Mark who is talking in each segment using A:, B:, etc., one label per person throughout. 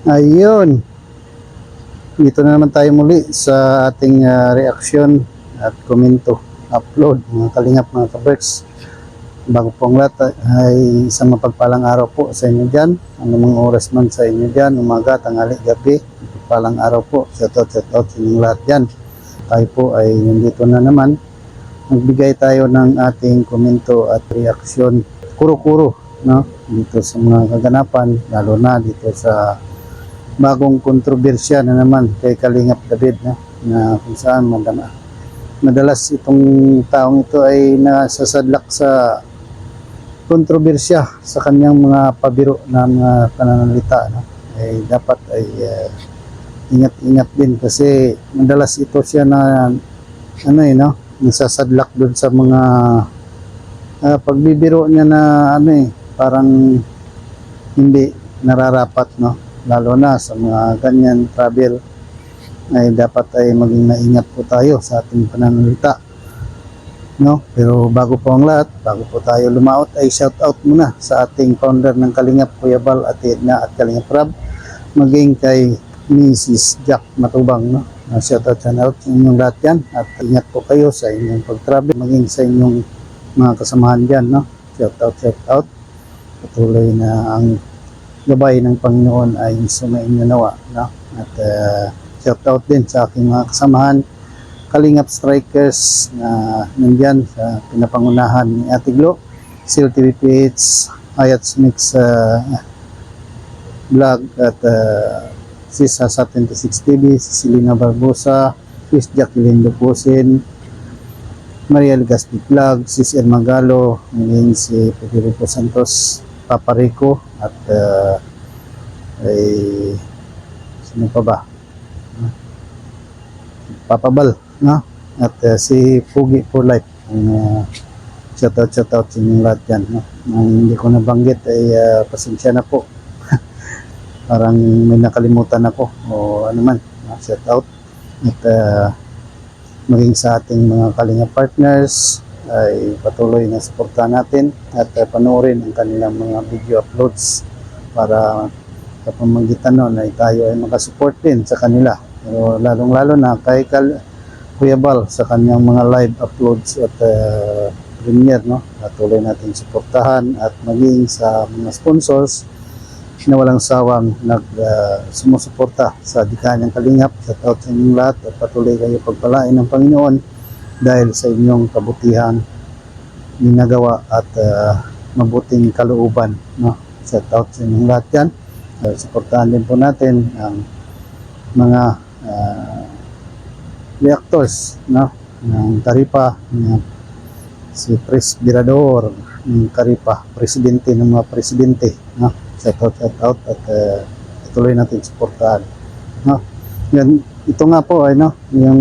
A: Ayun, dito na naman tayo muli sa ating reaksyon at komento upload mga kalingap, mga kaberks. Bago po ang lahat ay isang mapagpalang araw po sa inyo dyan, anumang oras man sa inyo dyan, umaga, tanghali, gabi, mapagpalang araw po. Shout out sa inyong lahat dyan. Tayo po ay nandito na naman, magbigay tayo ng ating komento at reaksyon kuro-kuro, no? Dito sa mga kaganapan, lalo na dito sa bagong kontrobersya na naman kay Kalingap David, na kung saan madalas itong taong ito ay nasasadlak sa kontrobersya sa kanyang mga pabiro na mga pananalita, ay dapat ay ingat-ingat din kasi madalas ito siya na nasasadlak doon sa mga pagbibiro niya na parang hindi nararapat, lalo na sa mga ganyan travel ay dapat ay maging maingat po tayo sa ating pananalita, pero bago po ang lahat, bago po tayo lumaot ay shout out muna sa ating founder ng Kalingap, Kuya Bal, Ate Edna at Kalingap Rab, maging kay Mrs. Jack Matubang, shout out sa inyong lahat yan at ingat po kayo sa inyong pag-travel, maging sa inyong mga kasamahan dyan, shout out, patuloy na ang gabay ng Panginoon ay sumainyo nawa, at shout out din sa aking mga kasamahan Kalingap Strikers na nandyan sa pinapangunahan ni Ate Glo, Sil TV PH, Hayats Mix Vlog at si Sasa 26 TV, si Selena Barbosa, Chris Jacqueline Lupusin, Maria Legaspi Vlog, si Sir Magalo, ngayon si Federico Santos, Papa Rico at ay sino pa ba? Papa Bal, at si Pugi for Life. Shout out sa inyong lahat yan, Ang hindi ko nabanggit ay pasensya na po. Parang may nakalimutan ako o ano man. Shout out at maging sa ating mga Kalinga partners ay patuloy na suportahan natin at panoorin ang kanilang mga video uploads para sa pamamagitan nun ay tayo ay makasupport din sa kanila, pero lalong-lalo na kay Kuya Bal sa kanyang mga live uploads at premiere, patuloy natin suportahan at maging sa mga sponsors na walang sawang sumusuporta sa Dikanyang Kalingap. Shout out sa inyong lahat at patuloy kayo pagpalain ng Panginoon dahil sa inyong kabutihan, ginagawa at mabuting kalooban, Shout out sa inyong lahat yan. Suportahan din po natin ang mga reactors, ng Karipa, si Pres Birador ng Karipa, presidente ng mga presidente, shout out at tuloy natin suportahan, yan. Ito nga po ay yung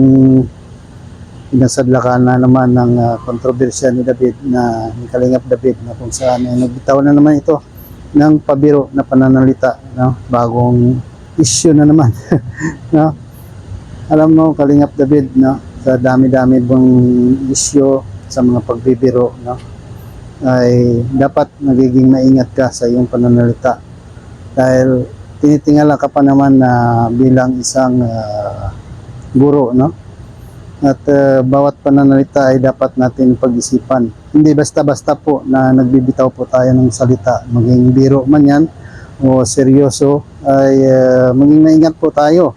A: pinasadlakan na naman ng kontrobersya ni Kalingap David, na kung saan ay nagbitaw na naman ito ng pabiro na pananalita, bagong issue na naman. Alam mo Kalingap David, sa dami-dami bang issue sa mga pagbibiro, ay dapat nagiging maingat ka sa iyong pananalita dahil tinitingala ka pa naman na bilang isang guro, at bawat pananalita ay dapat natin pag-isipan. Hindi basta-basta po na nagbibitaw po tayo ng salita, maging biro man yan o seryoso, ay maging maingat po tayo,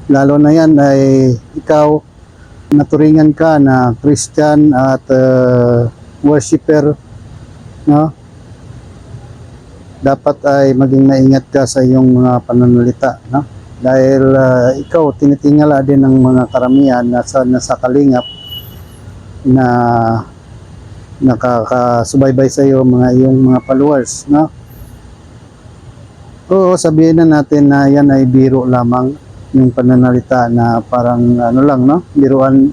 A: lalo na yan ay ikaw naturingan ka na Christian at worshipper, dapat ay maging maingat ka sa iyong mga pananalita, dahil ikaw tinitingala din ng mga karamihan na sa Kalingap na nakakasubaybay sa iyo, iyong mga followers, Oo, sabihin na natin na yan ay biro lamang, yung pananalita na parang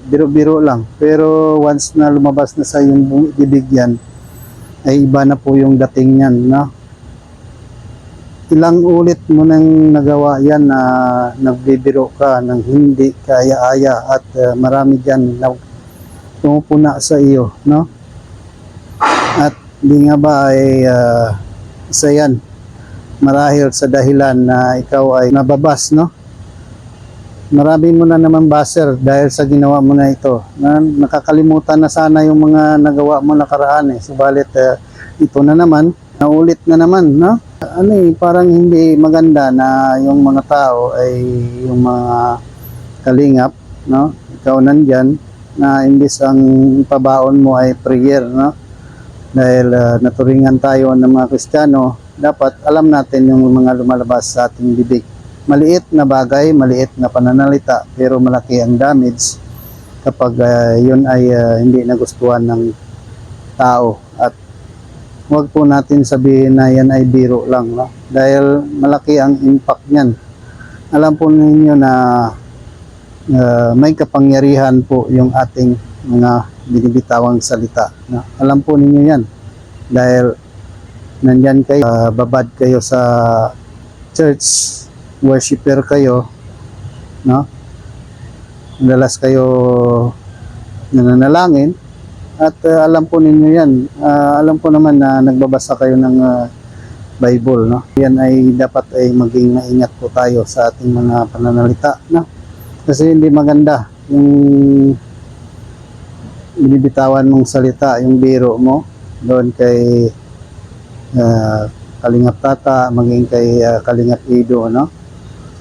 A: biro-biro lang, pero once na lumabas na sa iyong bibig yan ay iba na po yung dating niyan, Ilang ulit mo nang nagawa yan na nagbibiro ka ng hindi kaya-aya at marami dyan na pumupuna sa iyo, At di nga ba ay isa yan marahil sa dahilan na ikaw ay nababas, no? Marami mo na naman baser dahil sa ginawa mo na ito. Nakakalimutan na sana yung mga nagawa mo nakaraan eh. Subalit ito na naman, naulit na naman, no? Parang hindi maganda na yung mga tao ay yung mga kalingap, no? Ikaw nandyan na imbis ang pabaon mo ay prayer, no? Dahil naturingan tayo ng mga Kristiyano, dapat alam natin yung mga lumalabas sa ating bibig. Maliit na bagay, maliit na pananalita, pero malaki ang damage kapag yun ay hindi nagustuhan ng tao. At huwag po natin sabihin na yan ay biro lang, no? Dahil malaki ang impact niyan. Alam po ninyo na may kapangyarihan po yung ating mga binibitawang salita, no? Alam po ninyo yan. Dahil nandyan kayo, babad kayo sa church, worshipper kayo, no? Madalas kayo nananalangin at alam po ninyo yan. Alam po naman na nagbabasa kayo ng Bible, no? Yan ay dapat ay maging maingat po tayo sa ating mga pananalita, no? Kasi hindi maganda yung binibitawan mong salita, yung biro mo doon kay Kalingap Tata, maging kay Kalingap Ido, no?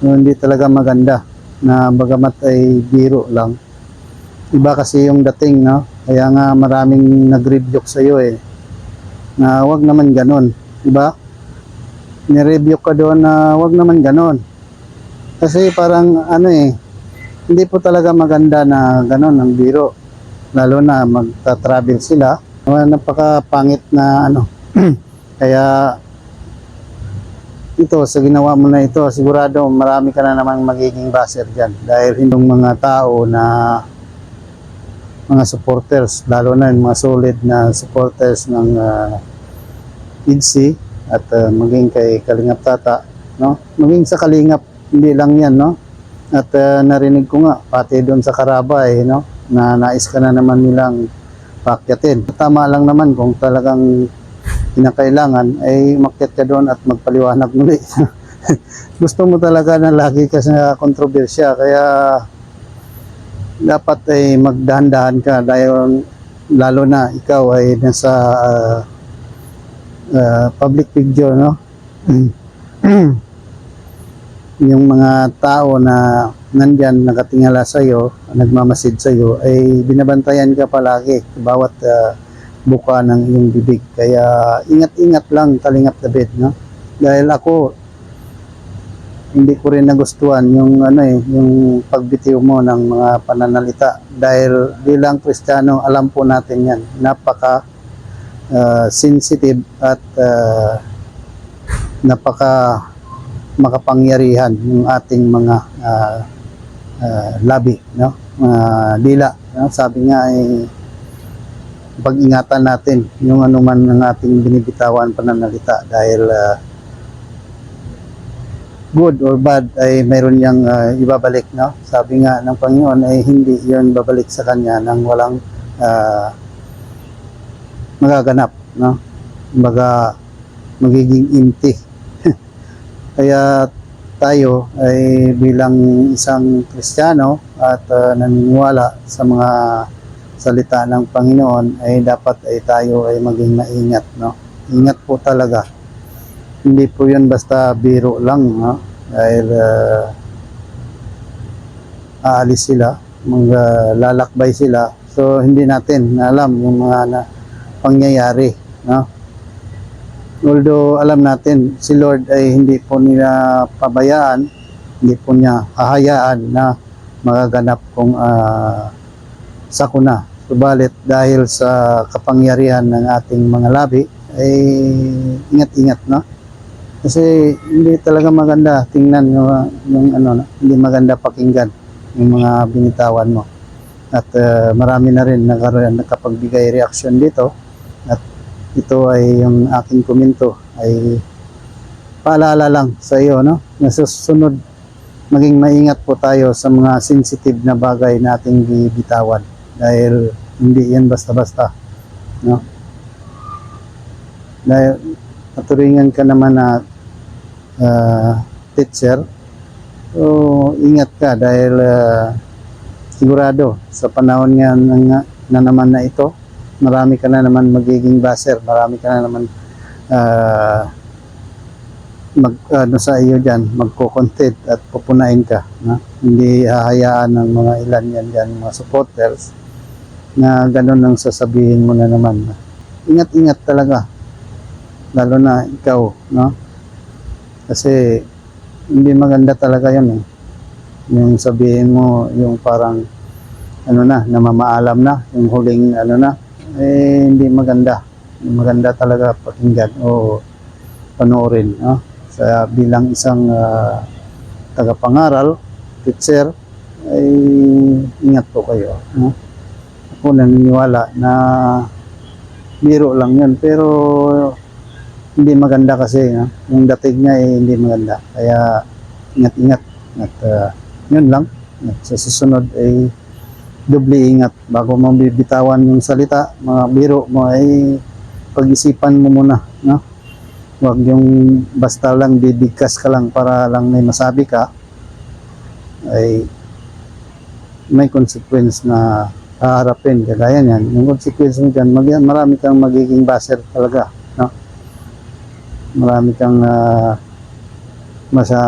A: So, hindi talaga maganda na bagamat ay biro lang. Iba kasi yung dating, no? Kaya nga maraming nag-rebuke sa iyo eh. Na wag naman ganon, diba? Ni-rebuke ka doon na wag naman ganon. Kasi parang hindi po talaga maganda na ganon ang biro. Lalo na magta-travel sila. Napakapangit na Kaya ito, sa ginawa mo na ito, sigurado marami ka na namang magiging baser dyan. Dahil hindi mga tao na mga supporters, lalo na yung mga solid na supporters ng IDC at maging kay Kalingap Tata, no? Maging sa Kalingap, hindi lang yan, no? At narinig ko nga, pati doon sa Karabay, no? Na nais ka na naman nilang pakyatin. Tama lang naman kung talagang kinakailangan ay umakyat ka doon at magpaliwanag muli. Gusto mo talaga na lagi ka sa kontrobersya, kaya dapat ay magdahan-dahan ka dahil lalo na ikaw ay nasa public figure, no? Yung mga tao na nandyan nakatingala sa iyo, nagmamasid sa iyo, ay binabantayan ka palagi bawat buka ng iyong bibig. Kaya ingat-ingat lang, Kalingap David, no? Dahil ako hindi ko rin nagustuhan yung yung pagbitiw mo ng mga pananalita, dahil bilang Kristiyano alam po natin yan, napaka sensitive at napaka makapangyarihan yung ating mga labi, no? Dila, no? Sabi nga ay pag-ingatan natin yung anuman ng ating binibitawan pananalita, dahil good or bad ay mayroon niyang ibabalik, no? Sabi nga ng Panginoon ay hindi yon babalik sa kanya nang walang magaganap, no? Kumbaga magiging empty. Kaya tayo ay bilang isang Kristiyano at naniniwala sa mga salita ng Panginoon ay dapat ay tayo ay maging maingat, no? Ingat po talaga. Hindi po 'yan basta biro lang, no? Dahil aalis sila, maglalakbay sila. So hindi natin alam yung mga pangyayari, no? Although alam natin si Lord ay hindi po niya pabayaan, hindi po niya hahayaan na magaganap kung sakuna. Subalit dahil sa kapangyarihan ng ating mga labi ay ingat-ingat, no? Kasi hindi talaga maganda tingnan yung hindi maganda pakinggan yung mga binitawan mo. At marami na rin nakapagbigay reaksyon dito, at ito ay yung aking komento ay paalala lang sa iyo, no? Na susunod maging maingat po tayo sa mga sensitive na bagay na ating bibitawan, dahil hindi yan basta-basta, no? Dahil naturingan ka naman na teacher. So, ingat ka dahil sigurado sa panahon nga na naman na ito, marami ka na naman magiging baser, marami ka na naman ano sa iyo diyan, magko-content at pupunain ka, no? Hindi hahayaan ng mga ilan yan diyan, mga supporters na ganun ang sasabihin mo na naman. Ingat-ingat talaga, lalo na ikaw, no? Kasi hindi maganda talaga yun eh. Yung sabihin mo, yung parang ano na, namamaalam na, yung huling ano na, eh hindi maganda. Hindi maganda talaga pakinggan o panoorin, no? Sa bilang isang tagapangaral, teacher, ay ingat po kayo, no? Ako naniniwala na biro lang yun, pero hindi maganda kasi, no? Yung dating niya ay hindi maganda. Kaya ingat-ingat at yun lang. At sa susunod ay doble ingat bago mo bibitawan yung salita, mga biro mo ay pag-isipan mo muna, no? Huwag yung basta lang bibigkas ka lang para lang may masabi ka, ay may consequence na haharapin. Kagaya niyan, yung consequence mo dyan, marami kang magiging baser talaga, no? Marami kang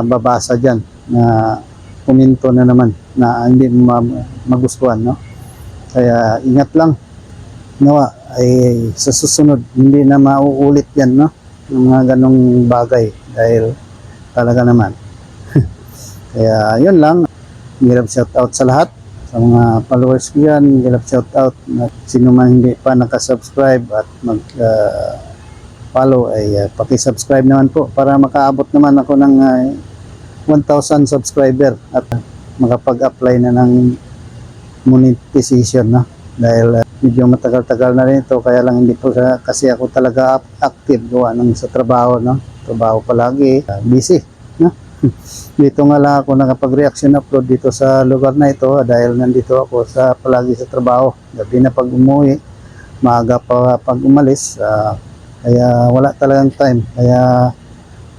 A: babasa dyan na kuminto na naman na hindi magustuhan, no? Kaya ingat lang, nawa ay sa susunod hindi na mauulit yan, no? Yung mga ganong bagay dahil talaga naman. Kaya yun lang, hirap shout out sa lahat, sa mga followers ko yan, hirap shout out at sino man hindi pa nakasubscribe at mag follow ay paki-subscribe naman po para makaabot naman ako ng 1,000 subscriber at makapag-apply na ng monetization, no? Dahil medyo matagal-tagal na rin ito, kaya lang hindi po kasi ako talaga active gawa ng sa trabaho, no? Trabaho palagi, busy, no? Dito nga lang ako nakapag-reaction upload dito sa lugar na ito dahil nandito ako palagi sa trabaho. Gabi na pag umuwi, maaga pa pag umalis, kaya wala talagang time. Kaya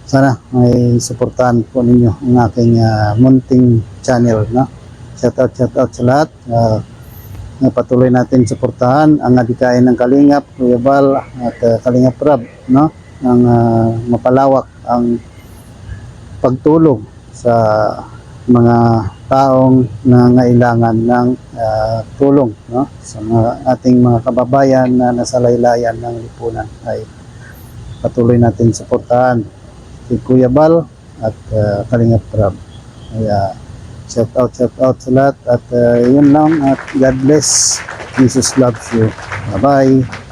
A: sana may suportahan po ninyo ang aking munting channel, no? Shout out sa lahat. Patuloy natin suportahan ang adikain ng Kalingap, Kuya Bal at Kalingap Rab, no? Ang mapalawak ang pagtulong sa mga taong nangailangan ng tulong, no? Sa ating mga kababayan na nasa laylayan ng lipunan ay patuloy natin suportahan si Kuya Bal at Kalingap Rab. Kaya shout out sa lahat at yun lang at God bless. Jesus loves you. Bye bye.